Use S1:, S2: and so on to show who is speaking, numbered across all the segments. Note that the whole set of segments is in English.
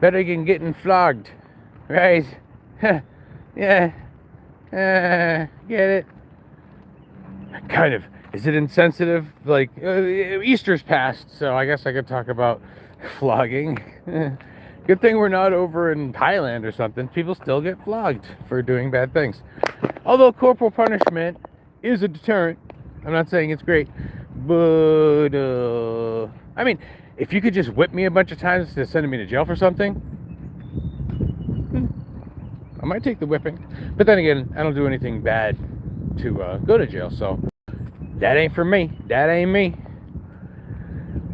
S1: better than getting flogged, right? Yeah, get it? Kind of. Is it insensitive? Like, Easter's past, so I guess I could talk about flogging. Good thing we're not over in Thailand or something. People still get flogged for doing bad things. Although corporal punishment is a deterrent. I'm not saying it's great, but I mean, if you could just whip me a bunch of times instead of sending me to jail for something, I might take the whipping. But then again, I don't do anything bad to go to jail, so that ain't for me. That ain't me.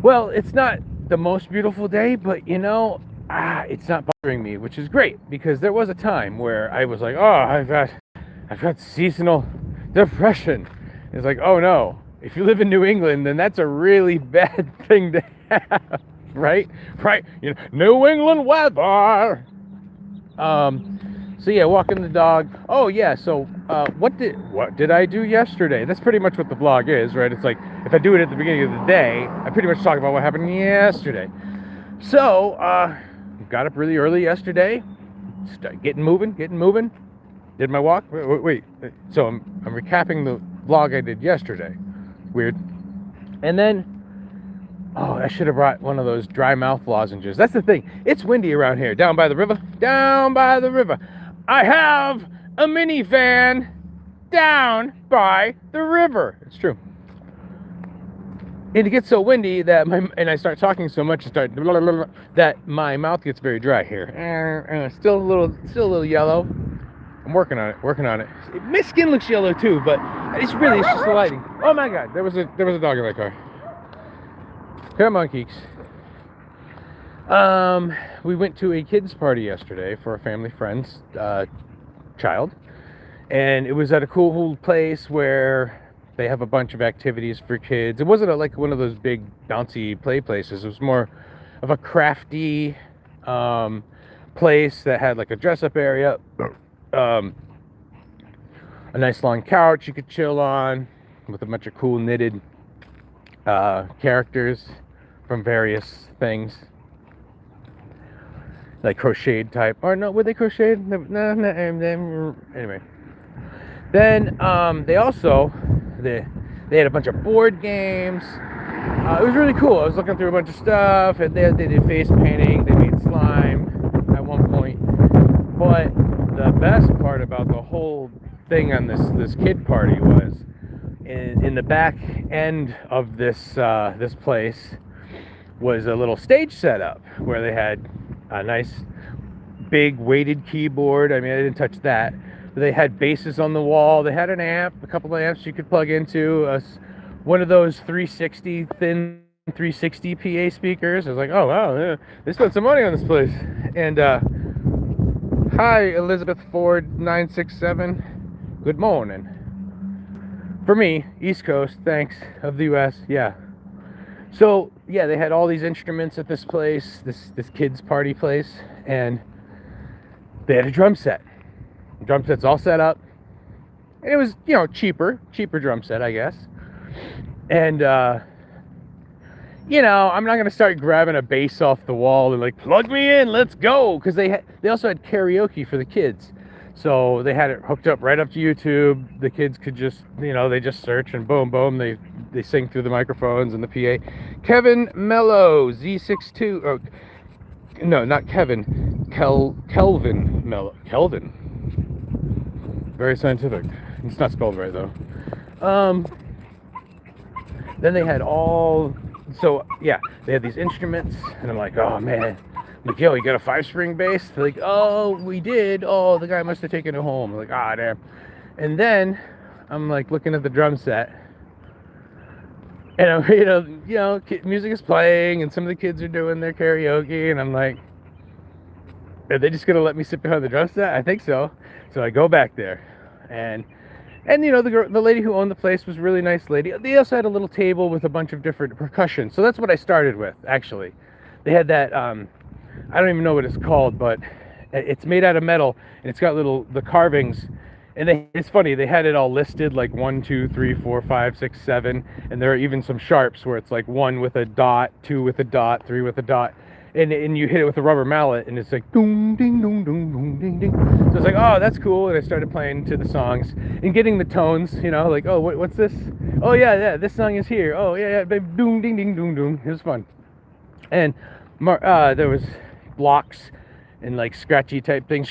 S1: Well, it's not the most beautiful day, but it's not bothering me, which is great, because there was a time where I was like, oh, I've got seasonal depression. It's like, oh no, if you live in New England, then that's a really bad thing to have, right? New England weather. So yeah, walking the dog. Oh yeah, so what did I do yesterday? That's pretty much what the vlog is, right? It's like, if I do it at the beginning of the day, I pretty much talk about what happened yesterday. So, got up really early yesterday, getting moving, did my walk. Wait. So I'm recapping the vlog I did yesterday. Weird. And then, I should have brought one of those dry mouth lozenges. That's the thing. It's windy around here. Down by the river. I have a minivan down by the river. It's true. And it gets so windy that I start talking so much, that my mouth gets very dry here. Still a little yellow. I'm working on it. My skin looks yellow too, but it's just the lighting. Oh my God, there was a dog in my car. Come on, Keeks. We went to a kids party yesterday for a family friend's child, and it was at a cool place where they have a bunch of activities for kids. It wasn't like one of those big bouncy play places. It was more of a crafty place that had like a dress-up area, a nice long couch you could chill on with a bunch of cool knitted characters from various things, like crocheted type. Or no, were they crocheted? No. Anyway, then they had a bunch of board games. It was really cool. I was looking through a bunch of stuff, and they did face painting. They made slime at one point. But the best part about the whole thing on this kid party was in the back end of this place was a little stage setup where they had a nice big weighted keyboard. I mean, I didn't touch that. They had basses on the wall. They had an amp, a couple of amps you could plug into one of those 360 thin 360 PA speakers. I was like, oh wow, yeah, they spent some money on this place. And hi, Elizabeth Ford 967. Good morning. For me, East Coast, thanks, of the U.S. Yeah. So yeah, they had all these instruments at this place, this kids party place, and they had a drum set. The drum set's all set up, and it was cheaper drum set, I guess. And I'm not gonna start grabbing a bass off the wall and like, plug me in, let's go, because they also had karaoke for the kids. So they had it hooked up right up to YouTube. The kids could just, they just search and boom, boom, they sing through the microphones and the PA. Kevin Mello, Z62, oh, no, not Kevin, Kelvin Mello, Kelvin. Very scientific. It's not spelled right though. Then they had they had these instruments, and I'm like, oh man. I'm like, yo, you got a 5-string bass? They're like, oh, we did. Oh, the guy must have taken it home. I'm like, ah, damn. And then I'm like looking at the drum set, and I'm, music is playing, and some of the kids are doing their karaoke, and I'm like, are they just gonna let me sit behind the drum set? I think so. So I go back there, and the lady who owned the place was a really nice lady. They also had a little table with a bunch of different percussion. So that's what I started with, actually. They had that, I don't even know what it's called, but it's made out of metal, and it's got the carvings. And it's funny, they had it all listed like 1, 2, 3, 4, 5, 6, 7. And there are even some sharps where it's like 1 with a dot, 2 with a dot, 3 with a dot. and you hit it with a rubber mallet, and it's like doom ding doom doom doom ding ding. So it's like, oh, that's cool. And I started playing to the songs and getting the tones, like, oh, what's this? Oh yeah, this song is here. Oh yeah, baby, doom ding ding doom doom. It was fun. And there was blocks and like scratchy type things,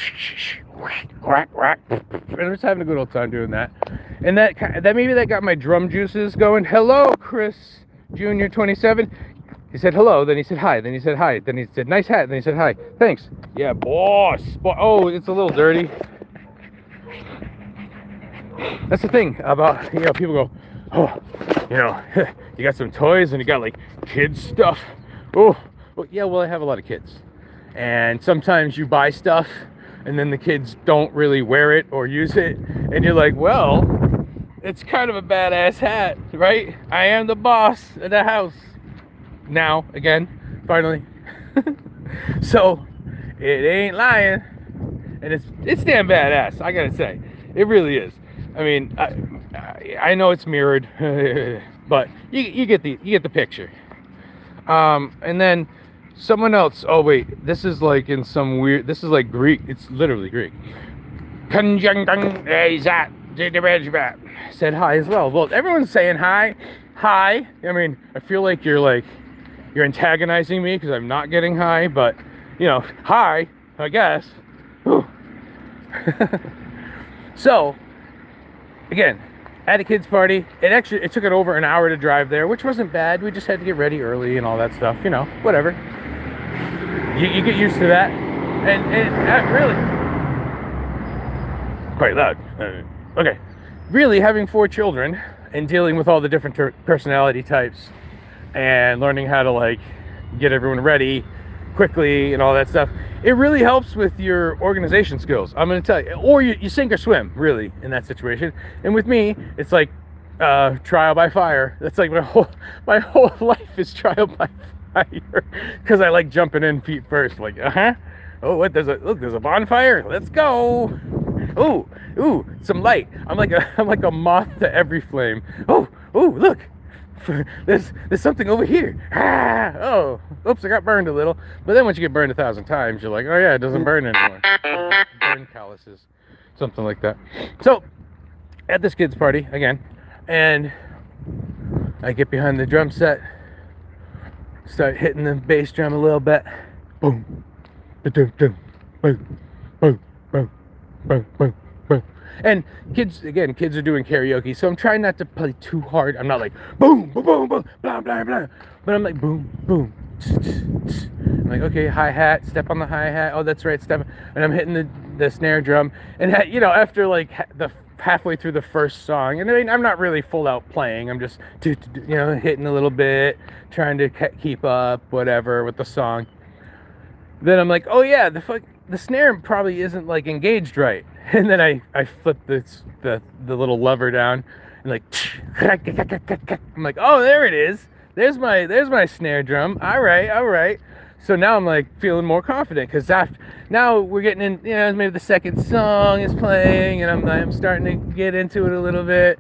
S1: whack whack, and I was having a good old time doing that. And that maybe that got my drum juices going. Hello, Chris Jr. 27. He said hello, then he said hi, then he said hi, then he said nice hat, then he said hi, thanks. Yeah, boss. Oh, it's a little dirty. That's the thing about, people go, oh, you got some toys and you got like kids stuff. Oh, well, yeah, well, I have a lot of kids. And sometimes you buy stuff and then the kids don't really wear it or use it. And you're like, well, it's kind of a badass hat, right? I am the boss of the house. Now, again, finally. So, it ain't lying. And it's damn badass, I gotta say. It really is. I mean, I know it's mirrored, but you get the picture. And then someone else. Oh wait, this is like in some weird. This is like Greek. It's literally Greek. Said hi as well. Well, everyone's saying hi. Hi. I mean, I feel like you're antagonizing me because I'm not getting high, but hi, I guess. So, again, at a kid's party, it took it over an hour to drive there, which wasn't bad. We just had to get ready early and all that stuff, whatever. You get used to that, and really quite loud. Okay, really having 4 children and dealing with all the different personality types and learning how to get everyone ready quickly and all that stuff, it really helps with your organization skills. I'm going to tell you, or you sink or swim really in that situation. And with me, it's like trial by fire. That's like my whole life is trial by fire because I like jumping in feet first. Oh, what? There's a bonfire. Let's go. Ooh, some light. I'm like a moth to every flame. Oh, look. There's something over here. Oh, oops, I got burned a little. But then once you get burned 1,000 times, you're like, oh yeah, it doesn't burn anymore. Burn calluses, something like that. So, at this kid's party again, and I get behind the drum set, start hitting the bass drum a little bit. Boom, boom, boom, boom, boom, boom, boom, boom. And kids are doing karaoke, so I'm trying not to play too hard. I'm not like boom, boom, boom, boom, blah, blah, blah. But I'm like boom, boom. I'm like, okay, hi-hat, step on the hi-hat. Oh, that's right, step. And I'm hitting the snare drum. And, after the halfway through the first song, and I mean, I'm not really full out playing. I'm just, hitting a little bit, trying to keep up, whatever, with the song. Then I'm like, oh yeah, the snare probably isn't engaged right. And then I flip the little lever down and I'm like, oh, there it is. There's my snare drum. All right. So now I'm feeling more confident because now we're getting in. Maybe the second song is playing and I'm starting to get into it a little bit.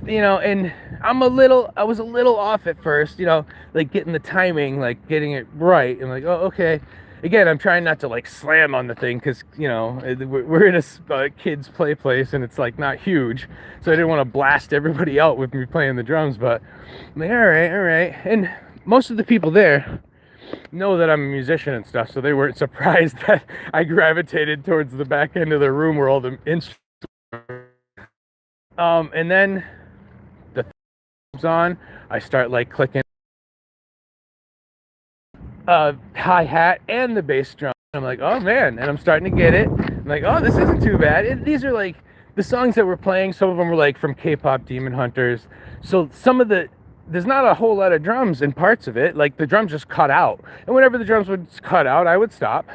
S1: And I was a little off at first. Getting the timing, getting it right. I'm like, oh, okay. Again, I'm trying not to slam on the thing because we're in a kids play place and it's not huge, so I didn't want to blast everybody out with me playing the drums. But I'm like, all right, and most of the people there know that I'm a musician and stuff, so they weren't surprised that I gravitated towards the back end of the room where all the instruments. And then the thumbs on, I start clicking. Hi-hat and the bass drum. I'm like, oh man, and I'm starting to get it. I'm like, oh, this isn't too bad. These are the songs that we're playing. Some of them were from K-pop Demon Hunters. So there's not a whole lot of drums in parts of it. The drums just cut out. And whenever the drums would cut out, I would stop.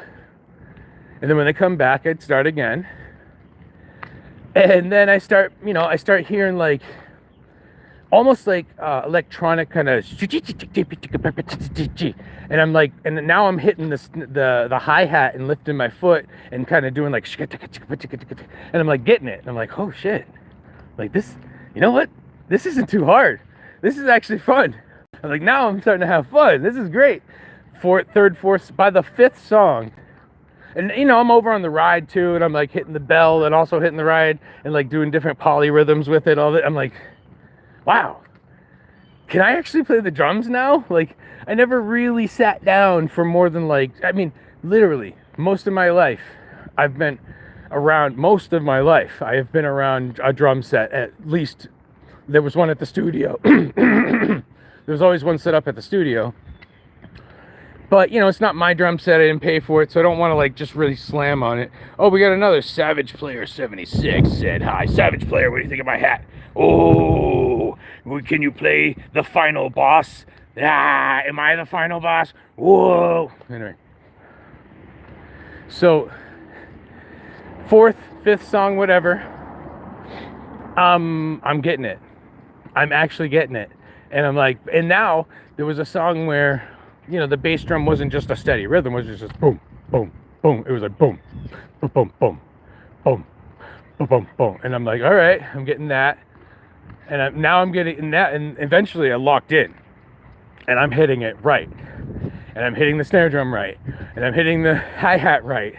S1: And then when they come back, I'd start again. And then I start hearing almost electronic kind of, and I'm and now I'm hitting the hi-hat and lifting my foot and kind of doing and I'm getting it, and I'm like, oh shit, this, what, this isn't too hard, this is actually fun. I'm now I'm starting to have fun, this is great. by the fifth song, and I'm over on the ride too, and I'm like hitting the bell and also hitting the ride and like doing different polyrhythms with it. All that, I'm like, wow, can I actually play the drums now? Like, I never really sat down for more than literally most of my life. I have been around a drum set. At least there was one at the studio. There was always one set up at the studio. But, it's not my drum set. I didn't pay for it, so I don't want to, just really slam on it. Oh, we got another Savage Player 76 said, "Hi, Savage Player, what do you think of my hat? Oh, can you play the final boss? Ah, am I the final boss? Whoa." Anyway. So, fourth, fifth song, whatever. I'm getting it. I'm actually getting it. And I'm like, and now there was a song where, the bass drum wasn't just a steady rhythm, it was just boom, boom, boom. It was like boom, boom, boom, boom, boom, boom, boom, boom. And I'm like, all right, I'm getting that. And now I'm getting that. And eventually I locked in. And I'm hitting it right. And I'm hitting the snare drum right. And I'm hitting the hi-hat right.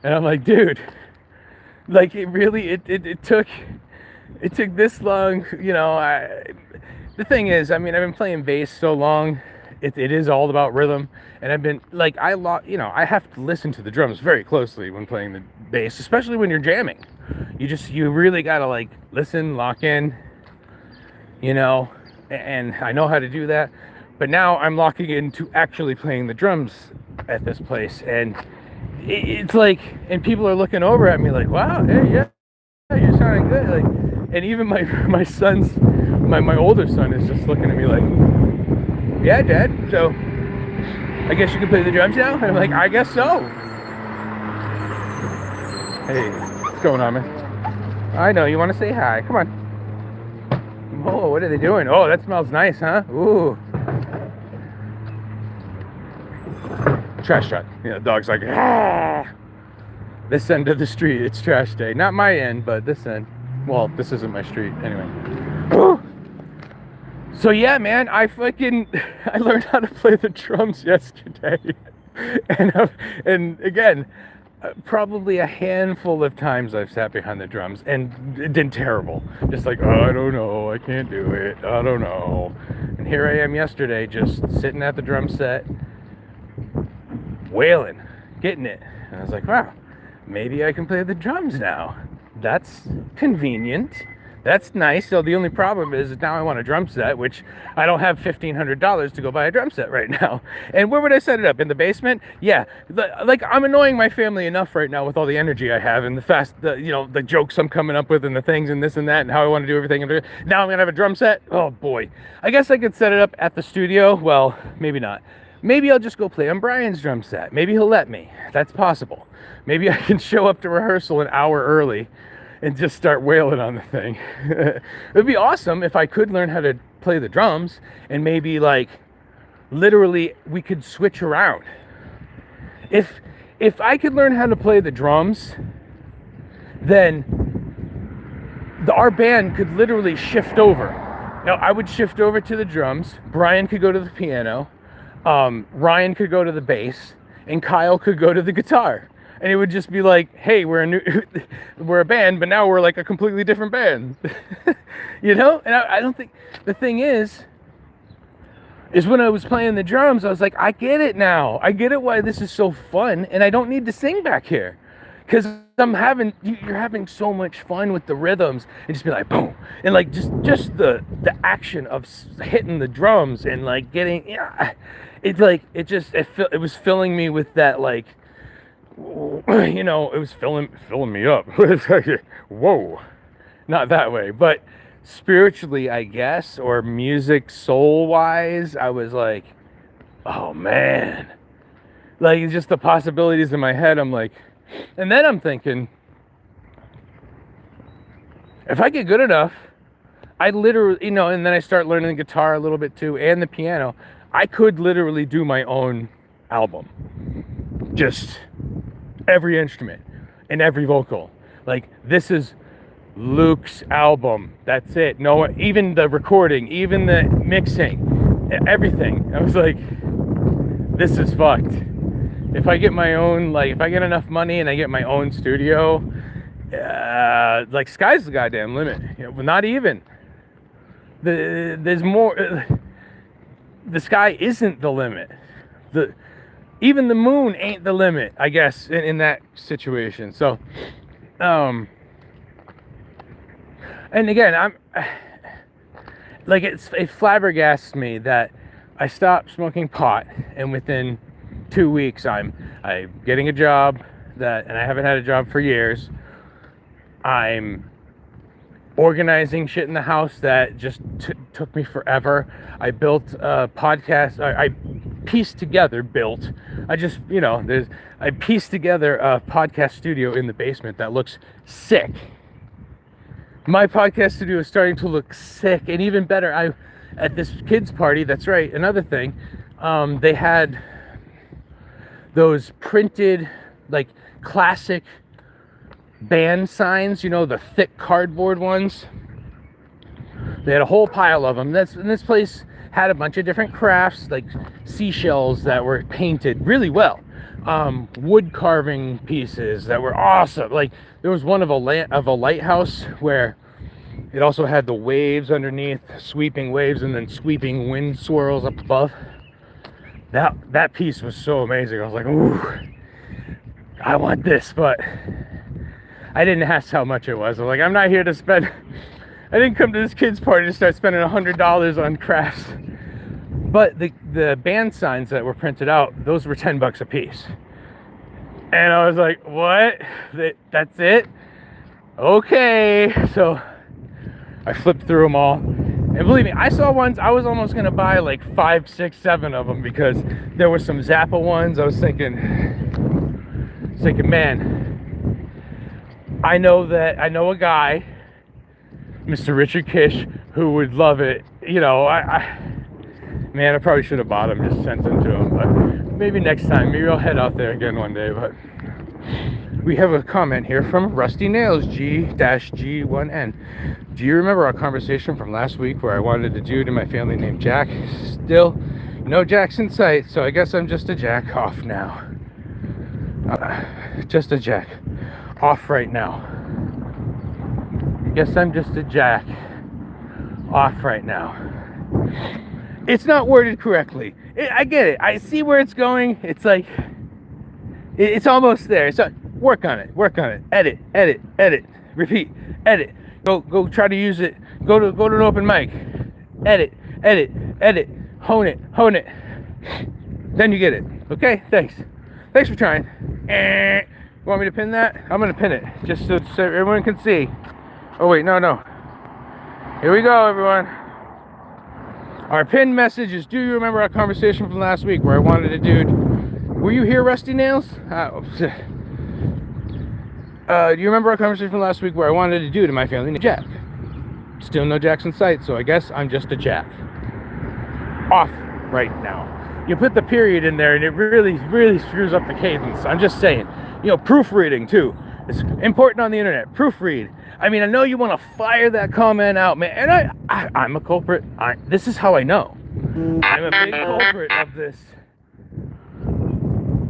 S1: And I'm like, dude, like it took this long, the thing is, I've been playing bass so long. It is all about rhythm, and I've been I have to listen to the drums very closely when playing the bass, especially when you're jamming. You really gotta listen, lock in, and I know how to do that. But now I'm locking into actually playing the drums at this place, and it's like, and people are looking over at me like, wow, hey, yeah, you're sounding good. And even my son's, my older son is just looking at me like, yeah, Dad, so I guess you can play the drums now? And I'm like, I guess so. Hey, what's going on, man? I know, you want to say hi. Come on. Oh, what are they doing? Oh, that smells nice, huh? Ooh. Trash truck. The dog's like, ah. This end of the street, it's trash day. Not my end, but this end. Well, this isn't my street, anyway. So yeah, man, I learned how to play the drums yesterday. And again, probably a handful of times I've sat behind the drums and it did terrible. Just like, oh, I don't know, I can't do it, I don't know. And here I am yesterday, just sitting at the drum set, wailing, getting it. And I was like, wow, maybe I can play the drums now. That's convenient. That's nice. So the only problem is now I want a drum set, which I don't have $1,500 to go buy a drum set right now. And where would I set it up? In the basement? Yeah. I'm annoying my family enough right now with all the energy I have and the jokes I'm coming up with and the things and this and that and how I want to do everything. Now I'm going to have a drum set? Oh boy. I guess I could set it up at the studio. Well, maybe not. Maybe I'll just go play on Brian's drum set. Maybe he'll let me. That's possible. Maybe I can show up to rehearsal an hour early and just start wailing on the thing. It would be awesome if I could learn how to play the drums and maybe literally we could switch around. If I could learn how to play the drums, then our band could literally shift over. Now I would shift over to the drums, Brian could go to the piano, Ryan could go to the bass, and Kyle could go to the guitar. And it would just be like, hey, we're a band, but now we're like a completely different band. And I don't think, the thing is when I was playing the drums, I was like, I get it now. I get it why this is so fun, and I don't need to sing back here. Because you're having so much fun with the rhythms, and just be like, boom. And just the action of hitting the drums and getting, it was filling me with that it was filling me up. Whoa, not that way, but spiritually, I guess, or music soul wise, I was like, oh man, just the possibilities in my head. I'm like, and then I'm thinking, if I get good enough, I literally, and then I start learning the guitar a little bit too, and the piano, I could literally do my own album. Just every instrument and every vocal. This is Luke's album. That's it. No, even the recording, even the mixing, everything. I was like, this is fucked. If I get my own, like, if I get enough money and I get my own studio, like, sky's the goddamn limit. You know, not even. There's more. The sky isn't the limit. Even the moon ain't the limit, I guess, in that situation. So, and again, I'm like, it flabbergasts me that I stopped smoking pot, and within 2 weeks, I'm getting a job and I haven't had a job for years. I'm organizing shit in the house that just took me forever. I built a podcast. I pieced together, I pieced together a podcast studio in the basement that looks sick. My podcast studio is starting to look sick, and even better, at this kids party, that's right, another thing, they had those printed, like, classic band signs, the thick cardboard ones. They had a whole pile of them. And this place had a bunch of different crafts, like seashells that were painted really well, wood carving pieces that were awesome. Like, there was one of a lighthouse where it also had the waves underneath, sweeping waves, and then sweeping wind swirls up above. That piece was so amazing. I was like, ooh, I want this, but I didn't ask how much it was. I was like, I'm not here to spend. I didn't come to this kid's party to start spending $100 on crafts. But the band signs that were printed out, those were $10 a piece. And I was like, what? That's it? Okay. So I flipped through them all. And believe me, I saw ones, I was almost going to buy like 5, 6, 7 of them, because there were some Zappa ones. I was thinking, man, I know a guy, Mr. Richard Kish, who would love it. I probably should have bought them, just sent them to him, but maybe next time. Maybe I'll head out there again one day. But we have a comment here from Rusty Nails G-G1N. Do you remember our conversation from last week where I wanted a dude in my family named Jack? Still no Jacks in sight, so I guess I'm just a jack off now. Just a jack off right now. Guess I'm just a jack off right now. It's not worded correctly. I get it. I see where it's going. It's like, it's almost there. So work on it. Edit. Repeat. Edit. Go try to use it. Go to an open mic. Edit. Hone it. Then you get it. Okay? Thanks for trying. You want me to pin that? I'm going to pin it just so everyone can see. Oh, wait, no. Here we go, everyone. Our pinned message is, do you remember our conversation from last week where I wanted a dude? Were you here, Rusty Nails? Do you remember our conversation from last week where I wanted a dude in my family named Jack? Still no Jacks in sight, so I guess I'm just a jack. Off right now. You put the period in there and it really, really screws up the cadence. I'm just saying. Proofreading too. It's important on the internet. Proofread. I know you want to fire that comment out, man. And I'm a culprit. This is how I know. I'm a big culprit of this.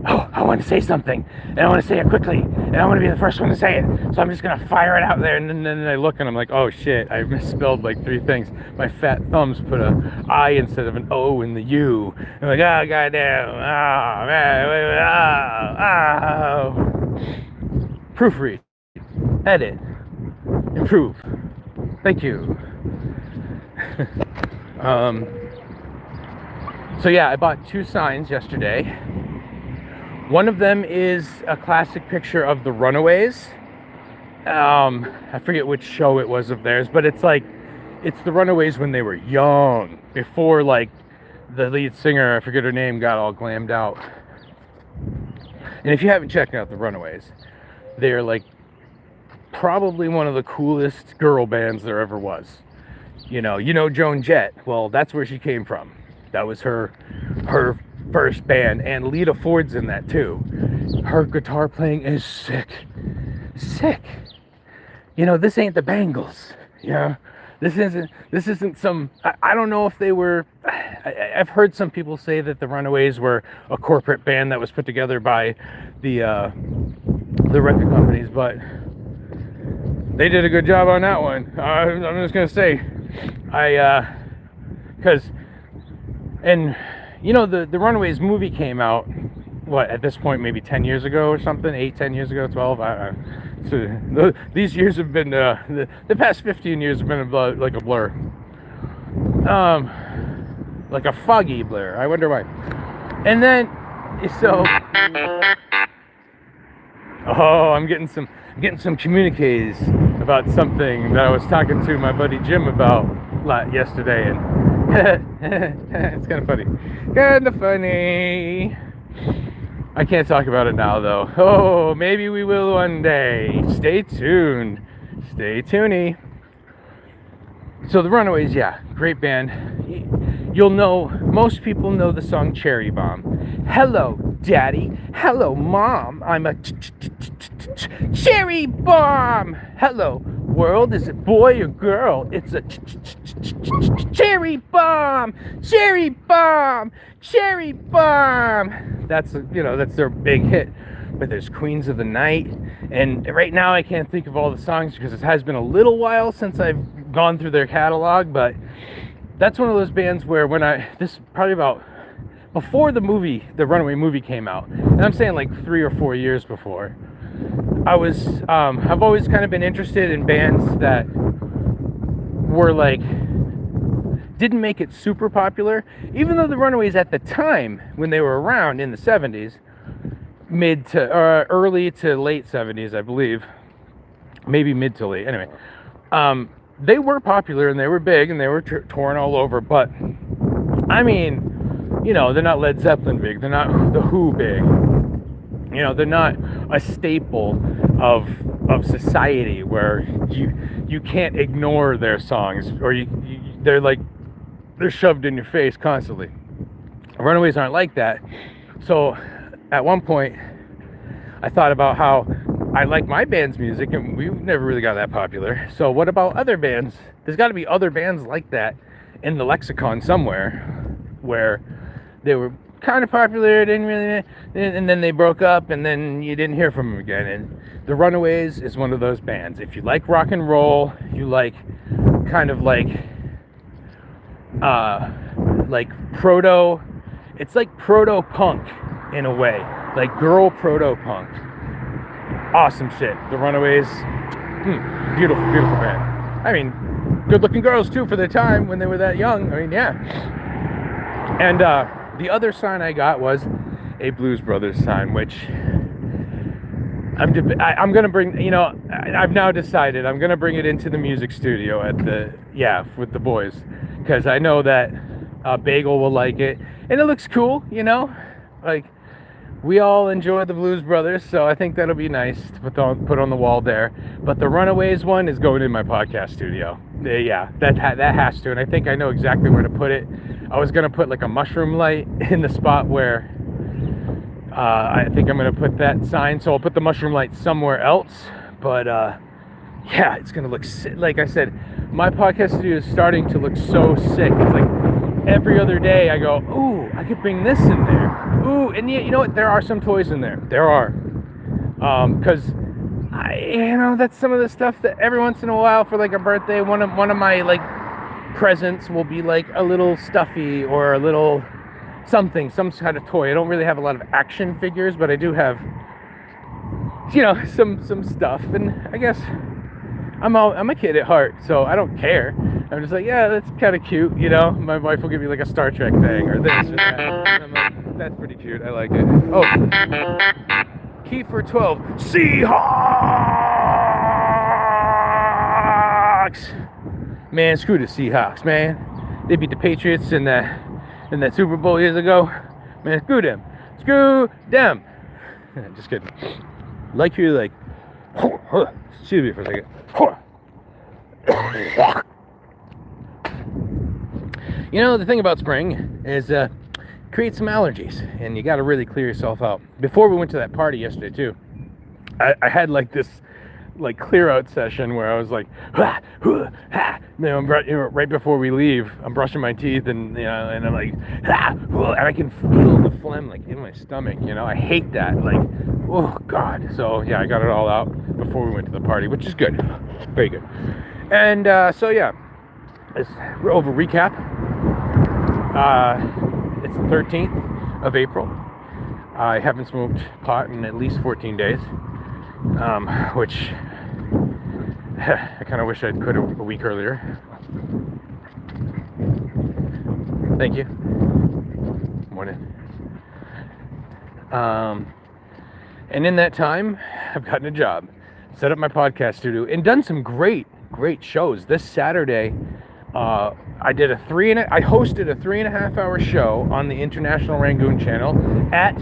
S1: Oh, I want to say something, and I want to say it quickly, and I want to be the first one to say it. So I'm just going to fire it out there, and then I look, and I'm like, oh, shit, I misspelled like 3 things. My fat thumbs put a I instead of an O in the U. I'm like, oh, goddamn, oh, man, oh. Proofread, edit, improve. Thank you. So yeah, I bought 2 signs yesterday. One of them is a classic picture of the Runaways. I forget which show it was of theirs, but it's the Runaways when they were young, before like the lead singer, I forget her name, got all glammed out. And if you haven't checked out the Runaways, they're like probably one of the coolest girl bands there ever was. You know Joan Jett. Well, that's where she came from. That was her first band, and Lita Ford's in that too. Her guitar playing is sick. This ain't the Bangles. This isn't some. I don't know if they were. I've heard some people say that the Runaways were a corporate band that was put together by the record companies, but they did a good job on that one. I'm just gonna say, because and the Runaways movie came out. What, at this point, maybe 10 years ago or something, 10 years ago, 12. So these years have been the past 15 years have been like a blur, like a foggy blur. I wonder why. And then I'm getting some communiques about something that I was talking to my buddy Jim about yesterday, and it's kind of funny. I can't talk about it now, though. Oh, maybe we will one day. Stay tuned. Stay tuney. So the Runaways, yeah, great band. Most people know the song Cherry Bomb. Hello, Daddy. Hello, Mom. I'm a cherry bomb. Hello, world. Is it boy or girl? It's a cherry bomb. Cherry bomb. Cherry bomb. That's their big hit. But there's Queens of the Night, and right now I can't think of all the songs because it has been a little while since I've gone through their catalog. But that's one of those bands where this is probably about before the Runaway movie came out, and I'm saying like 3 or 4 years before. I've always kind of been interested in bands that were like didn't make it super popular, even though the Runaways at the time when they were around in the 70s, mid to early to late 70s, I believe, maybe mid to late. Anyway, they were popular and they were big and they were touring all over. But I mean, they're not Led Zeppelin big. They're not the Who big. They're not a staple of society where you can't ignore their songs, or they're shoved in your face constantly. Runaways aren't like that. So at one point I thought about how I like my band's music, and we never really got that popular. So what about other bands? There's got to be other bands like that in the lexicon somewhere where they were kind of popular, and then they broke up, and then you didn't hear from them again. And the Runaways is one of those bands. If you like rock and roll, you like kind of like proto. It's like proto punk in a way, like girl proto punk. Awesome shit. The Runaways, beautiful band. I mean, good looking girls too for their time when they were that young. I mean, yeah. And the other sign I got was a Blues Brothers sign, which I'm gonna bring. I've now decided I'm gonna bring it into the music studio with the boys, because I know that Bagel will like it, and it looks cool. Like we all enjoy the Blues Brothers, so I think that'll be nice to put on the wall there. But the Runaways one is going in my podcast studio. Yeah, that has to, and I think I know exactly where to put it. I was gonna put like a mushroom light in the spot where I think I'm gonna put that sign. So I'll put the mushroom light somewhere else. But yeah, it's gonna look sick. Like I said, my podcast studio is starting to look so sick. It's like every other day I go, ooh, I could bring this in there. Ooh, and you know what? There are some toys in there. There are, because that's some of the stuff that every once in a while for like a birthday, one of my like presents will be like a little stuffy or a little something, some kind of toy. I don't really have a lot of action figures, but I do have, some stuff. And I guess I'm a kid at heart, so I don't care. I'm just like, yeah, that's kind of cute, My wife will give me like a Star Trek thing or this or that. And I'm like, that's pretty cute. I like it. Oh, key for 12. Seahawks. Man, screw the Seahawks, man. They beat the Patriots in that Super Bowl years ago. Man, screw them. Screw them. Just kidding. Like you like. Excuse me for a second. The thing about spring is create some allergies, and you got to really clear yourself out. Before we went to that party yesterday too, I had like this like clear out session where I was like, ha, huh, ha. Right before we leave, I'm brushing my teeth and and I'm like, ha, huh, and I can feel the phlegm like in my stomach. I hate that. Like, oh God. So yeah, I got it all out before we went to the party, which is good, very good. And so yeah, it's over recap. It's the 13th of April. I haven't smoked pot in at least 14 days, which I kind of wish I could a week earlier. Thank you. Morning. And in that time, I've gotten a job, set up my podcast studio, and done some great shows. This Saturday, I hosted a 3.5 hour show on the International Rangoon channel at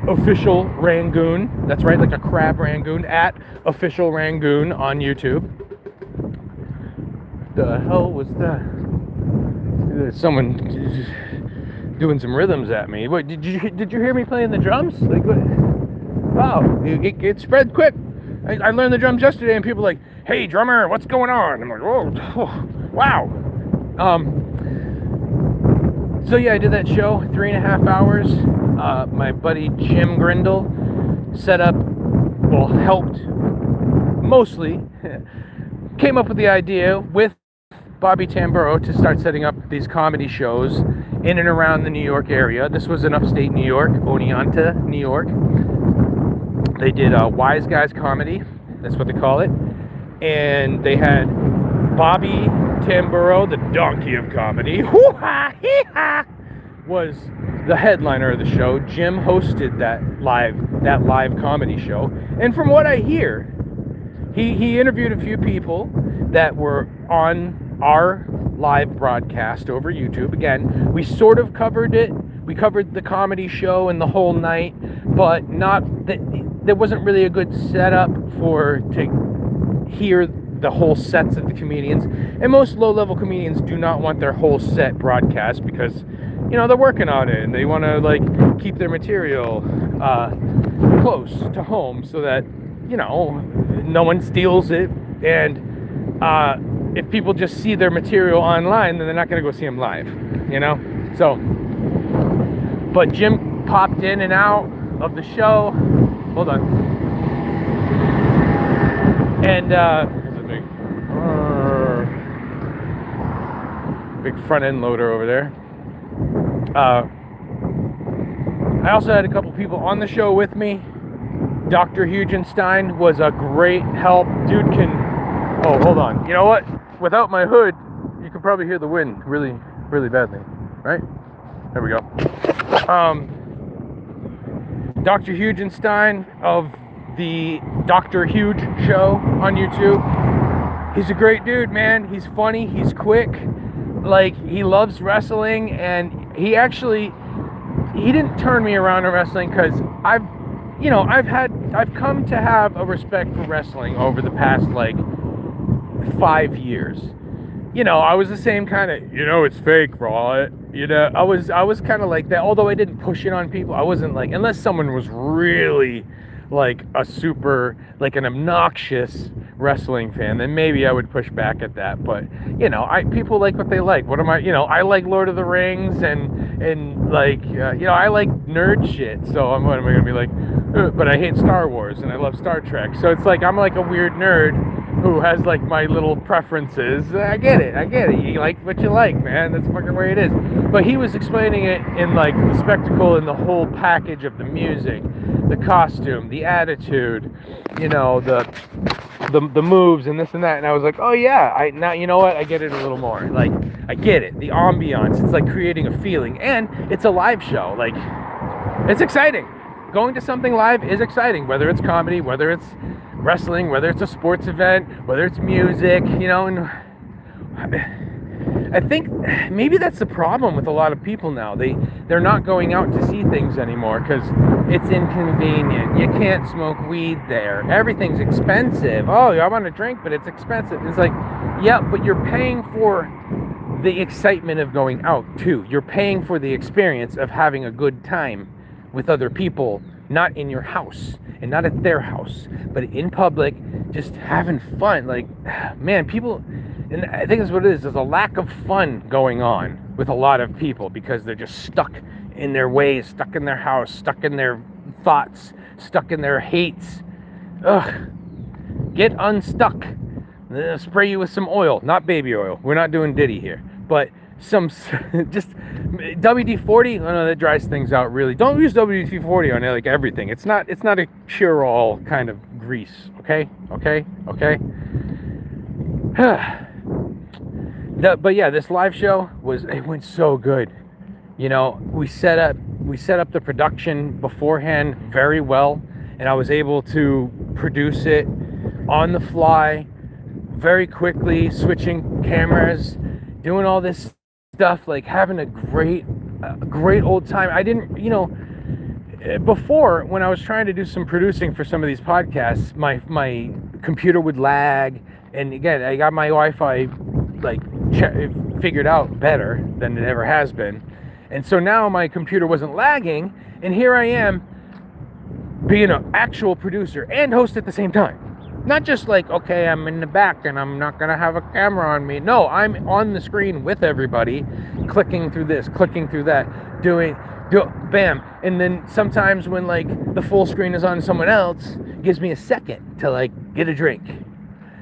S1: Official Rangoon. That's right, like a crab Rangoon, at Official Rangoon on YouTube. The hell was that? Someone doing some rhythms at me. What did you hear me playing the drums? Like, what? Wow, it spread quick. I learned the drums yesterday, and people were like, "Hey, drummer, what's going on?" I'm like, "Oh, wow." So yeah, I did that show, 3.5 hours. My buddy Jim Grindle helped mostly, came up with the idea with Bobby Tamburo to start setting up these comedy shows in and around the New York area. This was in upstate New York, Oneonta, New York. They did Wise Guys Comedy, that's what they call it. And they had Bobby Tamburo, the donkey of comedy, was the headliner of the show. Jim hosted that live comedy show. And from what I hear, he interviewed a few people that were on our live broadcast over YouTube. Again, we sort of covered it. We covered the comedy show and the whole night, but there wasn't really a good setup to hear the whole sets of the comedians. And most low-level comedians do not want their whole set broadcast because, they're working on it and they want to keep their material close to home so that, no one steals it. And if people just see their material online, then they're not going to go see them live, So, but Jim popped in and out of the show. Hold on. And there's a big front end loader over there. I also had a couple people on the show with me. Dr. Hugenstein was a great help. Dude oh, hold on. You know what? Without my hood, you can probably hear the wind really, really badly, right? There we go. Dr. Hugenstein of the Dr. Huge show on YouTube. He's a great dude, man. He's funny. He's quick. He loves wrestling, and he didn't turn me around to wrestling because I've come to have a respect for wrestling over the past 5 years. I was the same kind of, it's fake, right? I was kind of like that, although I didn't push it on people. I wasn't unless someone was really a super, an obnoxious wrestling fan, then maybe I would push back at that. But, people like what they like. What am I, I like Lord of the Rings and I like nerd shit. So what am I going to be like? But I hate Star Wars and I love Star Trek. So it's I'm a weird nerd who has my little preferences. I get it. You like what you like, man. That's fucking where it is. But he was explaining it in the spectacle and the whole package of the music, the costume, the attitude, the moves and this and that. And I was like, oh yeah, now you know what? I get it a little more. I get it. The ambiance. It's creating a feeling, and it's a live show. It's exciting. Going to something live is exciting, whether it's comedy, whether it's wrestling, whether it's a sports event, whether it's music, and I think maybe that's the problem with a lot of people now. They're not going out to see things anymore because it's inconvenient. You can't smoke weed there. Everything's expensive. Oh, I want to drink, but it's expensive. It's yeah, but you're paying for the excitement of going out too. You're paying for the experience of having a good time with other people, not in your house and not at their house, but in public, just having fun. Like, man, people, and I think that's what it is. There's a lack of fun going on with a lot of people because they're just stuck in their ways, stuck in their house, stuck in their thoughts, stuck in their hates. Ugh. Get unstuck. Spray you with some oil, not baby oil. We're not doing Diddy here, but some just WD-40. Oh no, that dries things out really. Don't use WD-40 on like everything. It's not a cure-all kind of grease. Okay. But yeah, this live show went so good. You know, we set up the production beforehand very well, and I was able to produce it on the fly very quickly, switching cameras, doing all this stuff, like having a great old time. I didn't, before, when I was trying to do some producing for some of these podcasts, my computer would lag, and again, I got my Wi-Fi figured out better than it ever has been, and so now my computer wasn't lagging, and here I am being an actual producer and host at the same time. Not just like, okay, I'm in the back and I'm not gonna have a camera on me. No, I'm on the screen with everybody, clicking through this, clicking through that, doing bam. And then sometimes when like the full screen is on someone else, it gives me a second to like get a drink,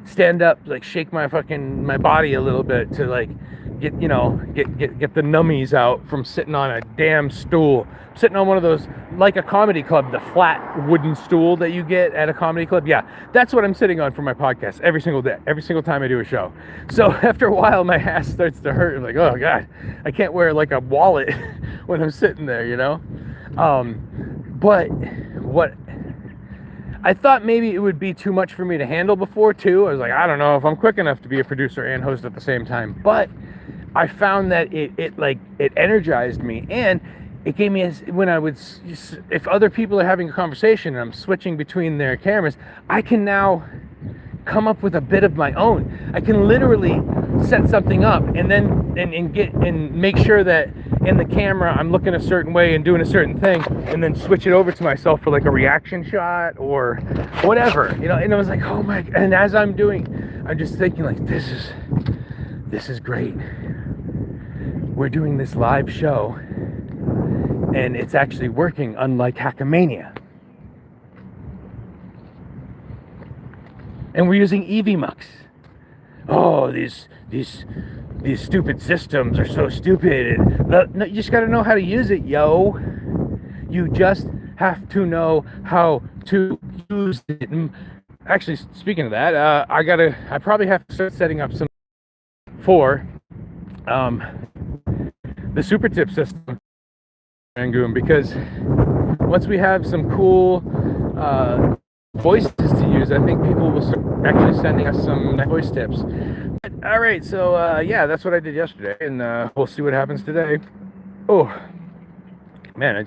S1: stand up, like shake my body a little bit to like get the nummies out from sitting on a damn stool. Sitting on one of those, like a comedy club, the flat wooden stool that you get at a comedy club. Yeah, that's what I'm sitting on for my podcast every single day, every single time I do a show. So after a while, my ass starts to hurt. I'm like, oh God, I can't wear like a wallet when I'm sitting there, But what I thought maybe it would be too much for me to handle before too. I was like, I don't know if I'm quick enough to be a producer and host at the same time. But I found that it energized me, and it gave me if other people are having a conversation and I'm switching between their cameras, I can now come up with a bit of my own. I can literally set something up and then and make sure that in the camera I'm looking a certain way and doing a certain thing, and then switch it over to myself for like a reaction shot or whatever, and I was like, oh my, and as I'm just thinking like, this is great. We're doing this live show and it's actually working, unlike Hackamania. And we're using EVMux. Oh, these stupid systems are so stupid. No, you just got to know how to use it, yo. You just have to know how to use it. And actually, speaking of that, I probably have to start setting up some for the super tip system, because once we have some cool voices to use, I think people will start actually sending us some voice tips. But, all right, so yeah, that's what I did yesterday, and we'll see what happens today. Oh man,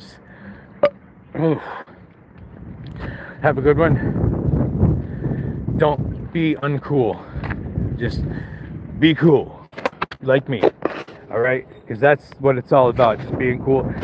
S1: have a good one. Don't be uncool, just be cool like me. All right, because that's what it's all about, just being cool.